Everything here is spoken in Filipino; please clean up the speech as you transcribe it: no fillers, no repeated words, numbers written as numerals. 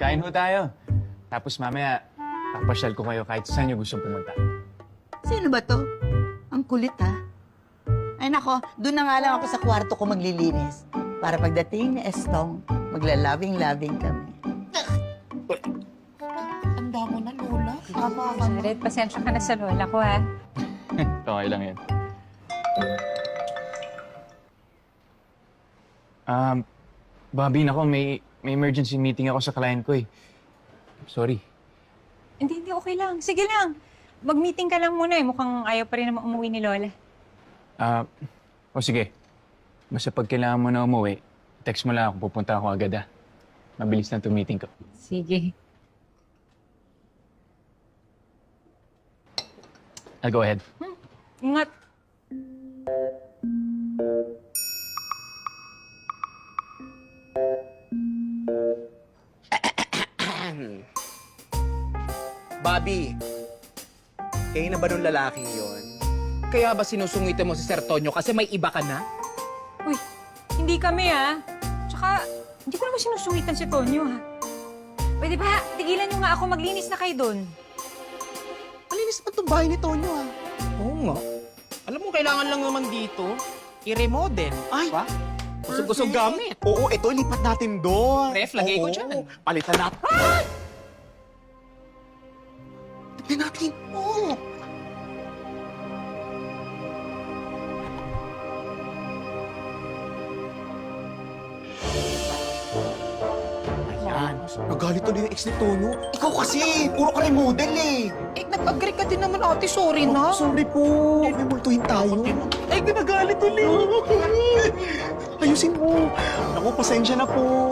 kain ho tayo. Tapos mamaya, papasyal ko kayo kahit saan nyo gusto pumunta. Sino ba to? Ang kulit, ha? Ay nako, doon na nga lang ako sa kwarto ko maglilinis. Para pagdating ni Estong, maglalabing-labing kami. Tanda mo na, Lola. Tama ka na. Jared, pasensya ka na sa lola ko, ha? Okay lang yan. Bobby, nako, may emergency meeting ako sa client ko eh. Sorry. Hindi, okay lang. Sige lang. Mag-meeting ka lang muna eh. Mukhang ayaw pa rin naman umuwi ni Lola. O sige. Basta pag kailangan mo na umuwi, text mo lang ako, pupunta ako agad ah. Mabilis na itong meeting ko. Sige. I'll go ahead. Ingat. Bobby, kayo na ba nung lalaking yon? Kaya ba sinusungitan mo si Sir Tonyo kasi may iba ka na? Uy, hindi kami, ha? Tsaka, hindi ko naman sinusungitan si Tonyo, ha? Pwede ba, tigilan nyo nga ako, maglinis na kayo doon. Malinis naman itong bahay ni Tonyo, ha? Oo nga. Alam mo, kailangan lang naman dito, i-remodel. Ay, ba? Kusog-kusog gamit. Oo, ito, lipat natin doon. Ref, lagay ko Oo, dyan. Palitan natin. Tignan natin. Oo. Ayan. Nagalit tuloy yung ex ni Tono. Ikaw kasi, puro ka remodel eh. Eh, nag-agree ka din naman, ate. Sorry na. Sorry po. May multuhin tayo. Eh, ginagalit ulit. Ayusin mo. Naku, pasensya na po.